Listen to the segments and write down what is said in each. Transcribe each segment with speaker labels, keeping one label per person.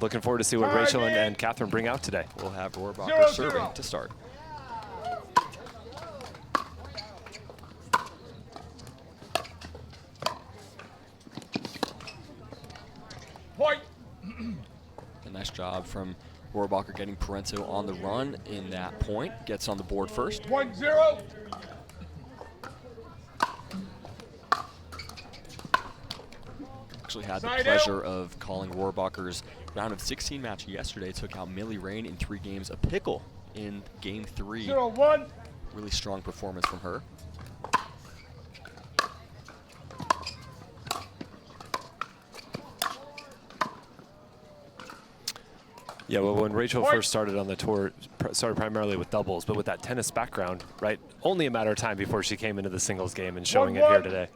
Speaker 1: looking forward to see what Rachel and Katherine bring out today.
Speaker 2: We'll have Rohrabacher serving to start.
Speaker 3: Point.
Speaker 2: A nice job from Rohrabacher getting Parenteau on the run in that point. Gets on the board first.
Speaker 3: 1-0.
Speaker 2: Actually had the pleasure of calling Rohrabacher's round of 16 match yesterday. Took out Millie Rain in 3 games. A pickle in game 3.
Speaker 3: 0-1.
Speaker 2: Really strong performance from her.
Speaker 1: Yeah, well, when Rachel first started on the tour, started primarily with doubles, but with that tennis background, right? Only a matter of time before she came into the singles game and showing it here today.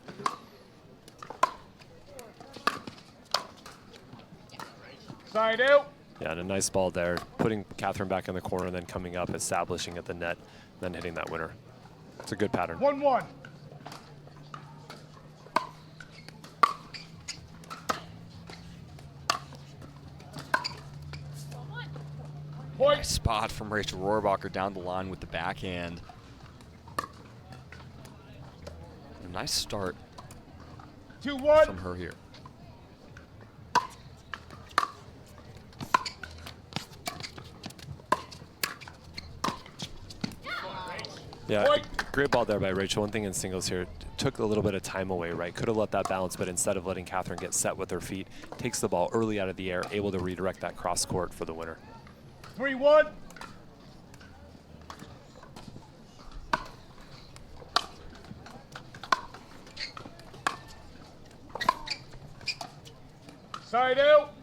Speaker 3: Side out.
Speaker 1: Yeah, and a nice ball there, putting Katherine back in the corner and then coming up, establishing at the net, then hitting that winner. It's a good pattern.
Speaker 3: 1-1.
Speaker 2: Nice spot from Rachel Rohrabacher down the line with the backhand. A nice start
Speaker 3: 2-1
Speaker 2: from her here.
Speaker 1: Yeah, great ball there by Rachel. One thing in singles here, took a little bit of time away, right? Could have let that bounce, but instead of letting Katherine get set with her feet, takes the ball early out of the air, able to redirect that cross court for the winner.
Speaker 3: 3-1. Side out.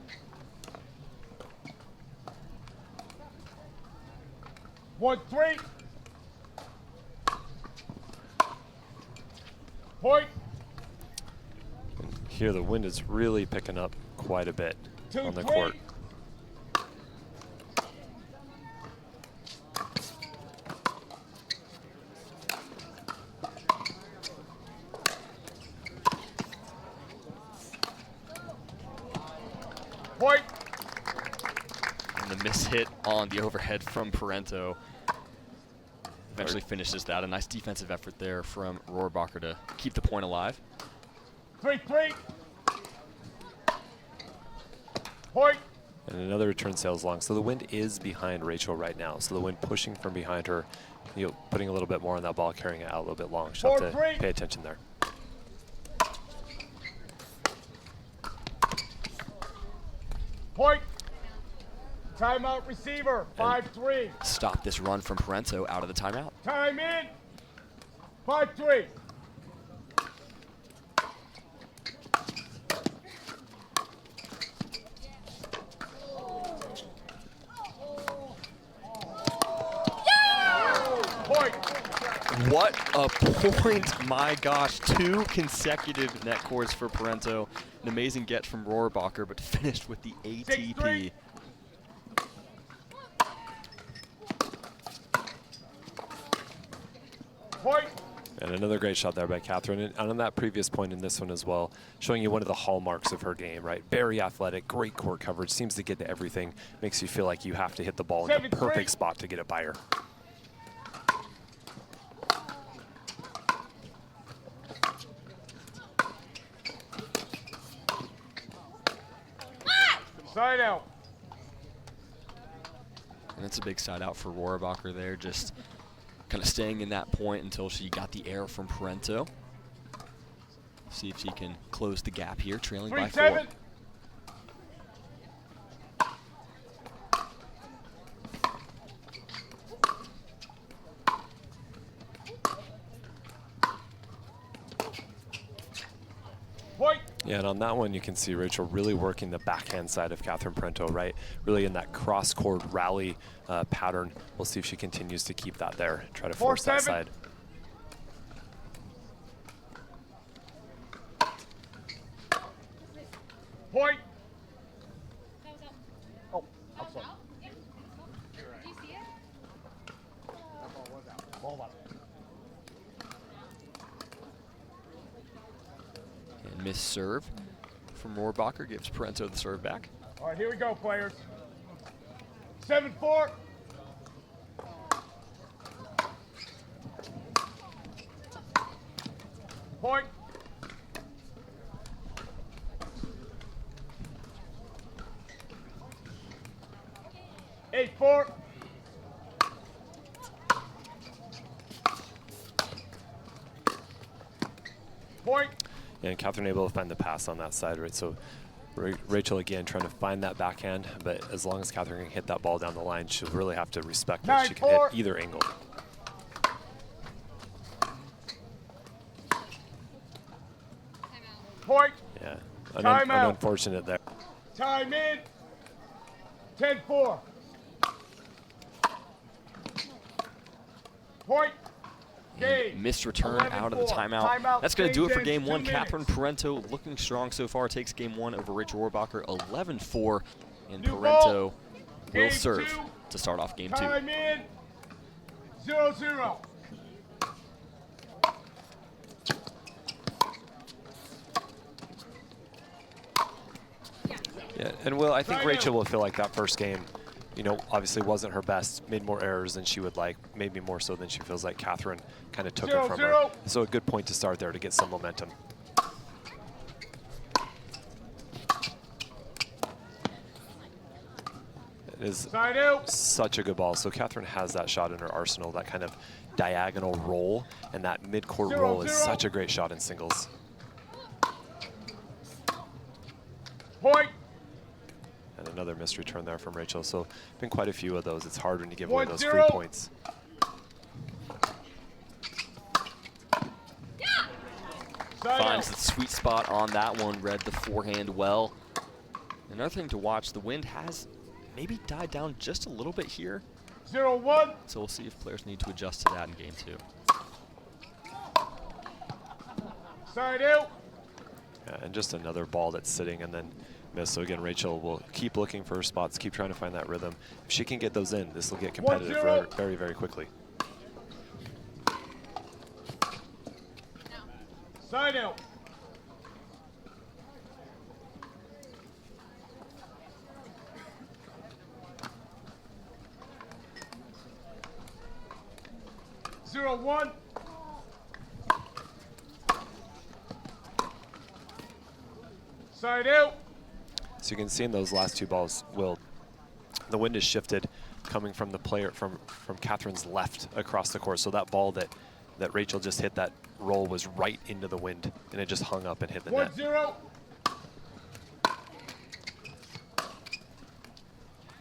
Speaker 3: Point.
Speaker 1: Here the wind is really picking up quite a bit on the court.
Speaker 3: Point.
Speaker 2: And the miss hit on the overhead from Parenteau eventually finishes that. A nice defensive effort there from Rohrabacher to keep the point alive.
Speaker 3: 3-3. Point.
Speaker 1: And another return sails long. So the wind is behind Rachel right now. So the wind pushing from behind her, you know, putting a little bit more on that ball, carrying it out a little bit long. She'll have to pay attention there.
Speaker 3: Point. Timeout receiver, 5-3.
Speaker 2: Stop this run from Parenteau out of the timeout.
Speaker 3: Time in. 5-3.
Speaker 2: What a point, my gosh. 2 consecutive net cores for Parenteau. An amazing get from Rohrabacher, but finished with the ATP.
Speaker 3: Point.
Speaker 1: And another great shot there by Katherine. And on that previous point in this one as well, showing you one of the hallmarks of her game, right? Very athletic, great court coverage, seems to get to everything, makes you feel like you have to hit the ball in the perfect spot to get it by her.
Speaker 3: Side out.
Speaker 2: And it's a big side out for Rohrabacher there, just kind of staying in that point until she got the air from Parenteau. See if she can close the gap here, trailing by 4.
Speaker 1: Yeah, and on that one, you can see Rachel really working the backhand side of Katherine Parenteau, right? Really in that cross-court rally pattern. We'll see if she continues to keep that there, try to force that side.
Speaker 3: Point. Oh, outside.
Speaker 4: Did you see it?
Speaker 3: That ball was out. Ball up.
Speaker 2: And miss serve from Rohrabacher gives Parenteau the serve back.
Speaker 3: All right, here we go, players. 7-4. Point. 8-4. Point.
Speaker 1: And Katherine able to find the pass on that side, right? So Rachel again trying to find that backhand, but as long as Katherine can hit that ball down the line, she'll really have to respect that she can hit either angle.
Speaker 3: Point.
Speaker 1: Yeah,
Speaker 3: Time out.
Speaker 1: unfortunate there.
Speaker 3: Time in. 10-4. Point. Game.
Speaker 2: Missed return out of the
Speaker 3: 11-4.
Speaker 2: timeout. That's going to do it for game 1.
Speaker 3: 2
Speaker 2: Katherine
Speaker 3: minutes.
Speaker 2: Parenteau looking strong so far. Takes game 1 over Rachel Rohrabacher 11-4. And
Speaker 3: New
Speaker 2: Parenteau
Speaker 3: ball.
Speaker 2: will
Speaker 3: Game
Speaker 2: serve
Speaker 3: 2.
Speaker 2: to start off game 2.
Speaker 3: Time in. 0-0.
Speaker 1: Yeah, and Will, I think
Speaker 3: Time
Speaker 1: Rachel
Speaker 3: out.
Speaker 1: will feel like that first game, you know, obviously wasn't her best, made more errors than she would like, maybe more so than she feels like Katherine kind of took it from her.
Speaker 3: 0-0.
Speaker 1: So a good point to start there to get some momentum. It is
Speaker 3: Side out.
Speaker 1: such a good ball. So Katherine has that shot in her arsenal, that kind of diagonal roll, and that mid-court
Speaker 3: 0-0.
Speaker 1: roll is such a great shot in singles.
Speaker 3: Point.
Speaker 1: And another missed return there from Rachel. So been quite a few of those. It's hard when you give away those
Speaker 3: 1-0.
Speaker 1: free points.
Speaker 3: Side
Speaker 2: Finds
Speaker 3: out.
Speaker 2: the sweet spot on that one. Read the forehand well. Another thing to watch, the wind has maybe died down just a little bit here.
Speaker 3: 0-1.
Speaker 2: So we'll see if players need to adjust to that in game 2.
Speaker 3: Side out.
Speaker 1: Yeah, and just another ball that's sitting and then missed. So again, Rachel will keep looking for her spots, keep trying to find that rhythm. If she can get those in, this will get competitive
Speaker 3: 1-0.
Speaker 1: very, very quickly.
Speaker 3: Side out. Zero one. Side out.
Speaker 1: So you can see in those last two balls, Will, the wind is shifted coming from the player, from Katherine's left across the court. So that ball that Rachel just hit, that roll was right into the wind, and it just hung up and hit the net.
Speaker 3: 1-0.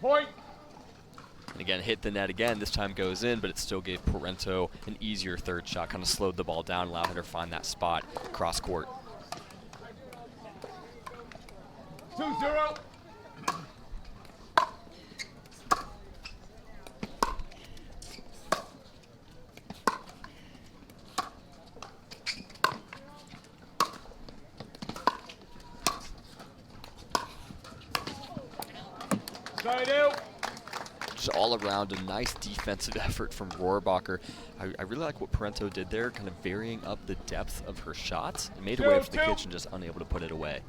Speaker 3: Point.
Speaker 2: And again, hit the net again. This time goes in, but it still gave Parenteau an easier third shot. Kind of slowed the ball down, allowed her to find that spot cross court.
Speaker 3: 2-0. Side out.
Speaker 2: Just all around a nice defensive effort from Rohrabacher. I really like what Parenteau did there, kind of varying up the depth of her shots. It made away from the kitchen, just unable to put it away.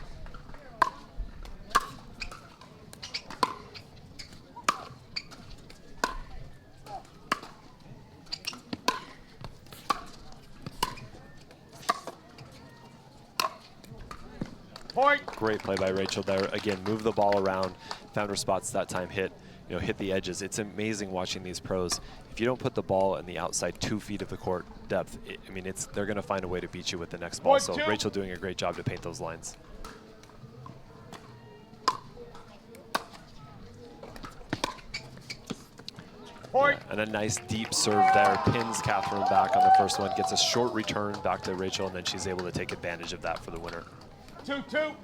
Speaker 3: Point.
Speaker 1: Great play by Rachel there. Again, move the ball around, found her spots that time, hit the edges. It's amazing watching these pros. If you don't put the ball in the outside 2 feet of the court depth, they're going to find a way to beat you with the next ball. So Rachel doing a great job to paint those lines.
Speaker 3: Point.
Speaker 1: And a nice deep serve there, pins Katherine back on the first one, gets a short return back to Rachel, and then she's able to take advantage of that for the winner.
Speaker 3: 2-2.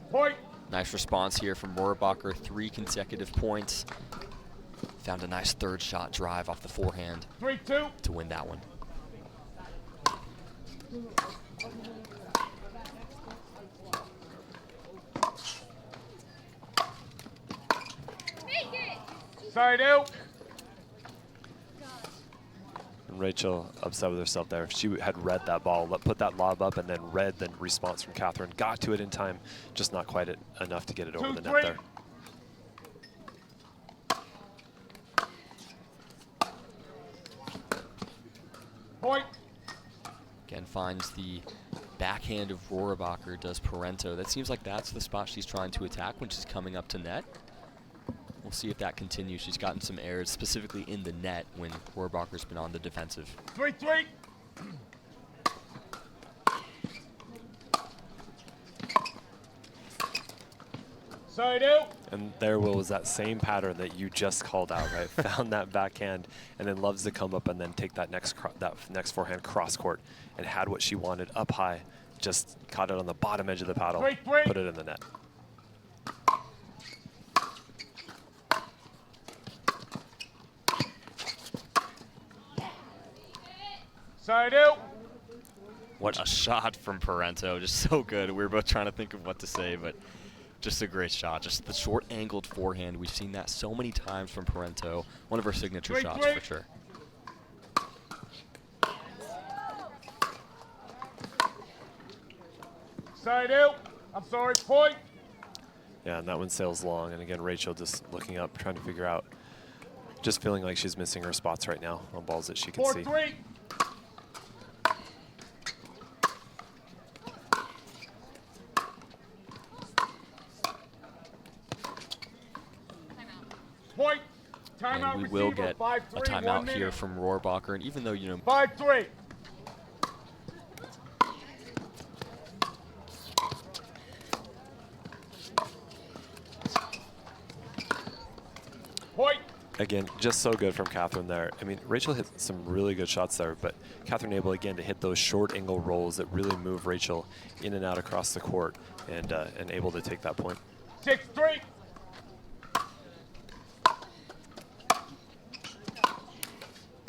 Speaker 3: Point.
Speaker 2: Nice response here from Rohrabacher. 3 consecutive points. Found a nice third shot drive off the forehand
Speaker 3: 3-2.
Speaker 2: to win that one.
Speaker 3: Side out.
Speaker 1: And Rachel upset with herself there. If she had read that ball, put that lob up, and then read the response from Katherine, got to it in time, just not quite enough to get it over the net there.
Speaker 3: Point.
Speaker 2: Again, finds the backhand of Rohrabacher, does Parenteau. That seems like that's the spot she's trying to attack when she's coming up to net. We'll see if that continues. She's gotten some errors, specifically in the net when Rohrabacher's been on the defensive.
Speaker 3: 3-3. Side out.
Speaker 1: And there, Will, was that same pattern that you just called out, right? Found that backhand and then loves to come up and then take that next forehand cross court, and had what she wanted up high, just caught it on the bottom edge of the paddle, put it in the net.
Speaker 3: Side out.
Speaker 2: What a shot from Parenteau, just so good. We were both trying to think of what to say, but just a great shot. Just the short angled forehand. We've seen that so many times from Parenteau. One of her signature shots for sure.
Speaker 3: Side out. I'm sorry, point.
Speaker 1: Yeah, and that one sails long. And again, Rachel just looking up, trying to figure out, just feeling like she's missing her spots right now on balls that she can see.
Speaker 3: 4-3. Point. Timeout.
Speaker 2: And we will
Speaker 3: receiver,
Speaker 2: get
Speaker 3: 5-3,
Speaker 2: a timeout
Speaker 3: 1
Speaker 2: here
Speaker 3: minute.
Speaker 2: from Rohrabacher. And even though, you know,
Speaker 3: 5-3. Point.
Speaker 1: Again, just so good from Katherine there. I mean, Rachel hit some really good shots there, but Katherine able again to hit those short angle rolls that really move Rachel in and out across the court, and able to take that point.
Speaker 3: 6-3.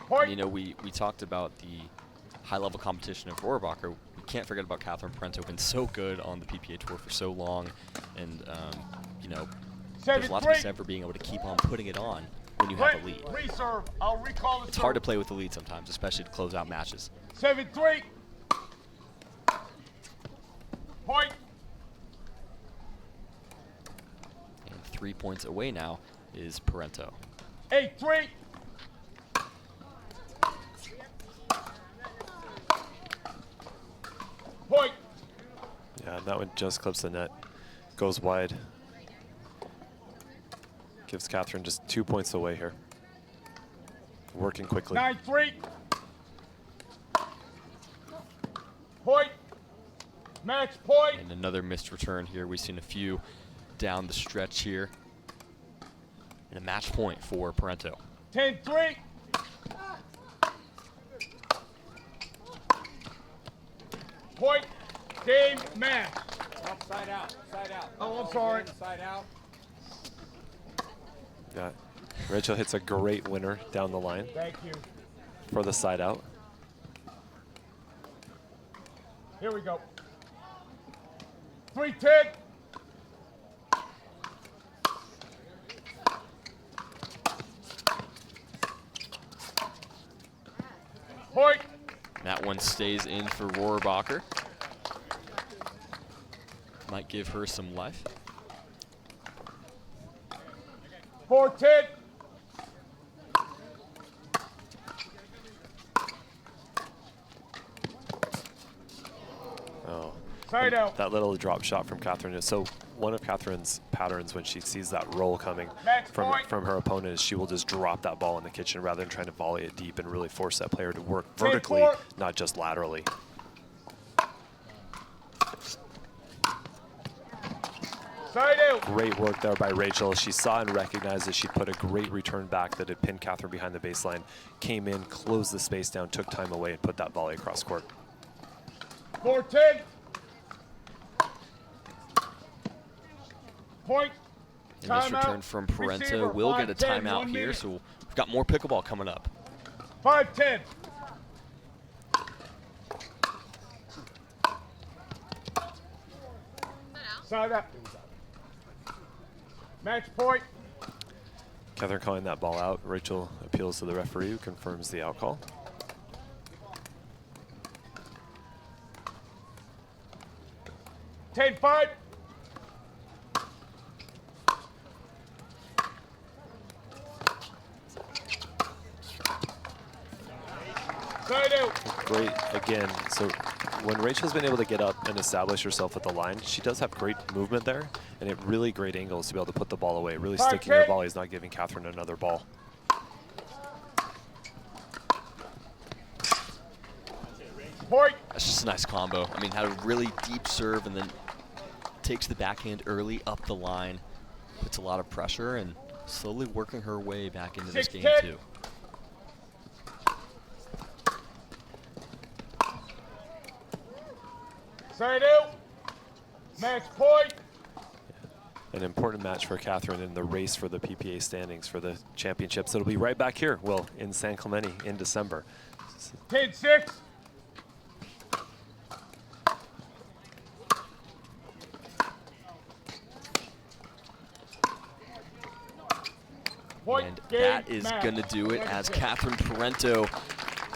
Speaker 3: Point.
Speaker 2: you know, we talked about the high-level competition of Rohrabacher. We can't forget about Katherine Parenteau, been so good on the PPA Tour for so long, and you know, there's a lot to be said for being able to keep on putting it on when you have a lead.
Speaker 3: Reserve. I'll recall the
Speaker 2: It's hard to play with the lead sometimes, especially to close out matches.
Speaker 3: 7-3. Point.
Speaker 2: And 3 points away now is Parenteau.
Speaker 3: 8-3. Point.
Speaker 1: Yeah, and that one just clips the net, goes wide. Gives Katherine just 2 points away here. Working quickly.
Speaker 3: 9-3. Point. Match point.
Speaker 2: And another missed return here. We've seen a few down the stretch here. And a match point for Parenteau.
Speaker 3: 10-3. Point. Game match.
Speaker 5: Side out, side out.
Speaker 3: Oh, I'm sorry.
Speaker 5: Side out.
Speaker 1: Yeah, Rachel hits a great winner down the line
Speaker 3: Thank you.
Speaker 1: for the side out.
Speaker 3: Here we go. 3-10. Point.
Speaker 2: That one stays in for Rohrabacher. Might give her some life.
Speaker 3: 4-10.
Speaker 1: Oh,
Speaker 3: Side out.
Speaker 1: that little drop shot from Katherine is so one of Katherine's patterns when she sees that roll coming
Speaker 3: Match point.
Speaker 1: from her opponent is she will just drop that ball in the kitchen rather than trying to volley it deep and really force that player to work vertically,
Speaker 3: 10-4.
Speaker 1: not just laterally.
Speaker 3: Side out.
Speaker 1: Great work there by Rachel. She saw and recognized that she put a great return back that had pinned Katherine behind the baseline, came in, closed the space down, took time away, and put that volley across court.
Speaker 3: 4-10. Point.
Speaker 2: And this
Speaker 3: Timeout.
Speaker 2: return from
Speaker 3: Receiver,
Speaker 2: Parenteau will get a
Speaker 3: 5-10,
Speaker 2: timeout
Speaker 3: 1
Speaker 2: here,
Speaker 3: minute.
Speaker 2: so we've got more pickleball coming up.
Speaker 3: 5-10. Side out. Match point.
Speaker 1: Katherine calling that ball out. Rachel appeals to the referee, who confirms the out call.
Speaker 3: 10-5. Side out.
Speaker 1: Great, again, so when Rachel's been able to get up and establish herself at the line, she does have great movement there, and at really great angles to be able to put the ball away, really sticking her volleys, not giving Katherine another ball.
Speaker 3: Point.
Speaker 2: That's just a nice combo. I mean, had a really deep serve and then takes the backhand early up the line, puts a lot of pressure, and slowly working her way back into this game
Speaker 3: 6-10.
Speaker 2: too.
Speaker 3: Side out. Match point.
Speaker 1: An important match for Katherine in the race for the PPA standings for the championships. It'll be right back here, Will, in San Clemente in December.
Speaker 3: 10-6. Point.
Speaker 2: And
Speaker 3: Game,
Speaker 2: that is
Speaker 3: match.
Speaker 2: going to do it as Katherine Parenteau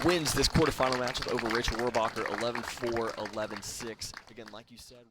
Speaker 2: wins this quarterfinal match over Rachel Rohrabacher 11-4, 11-6. Again, like you said.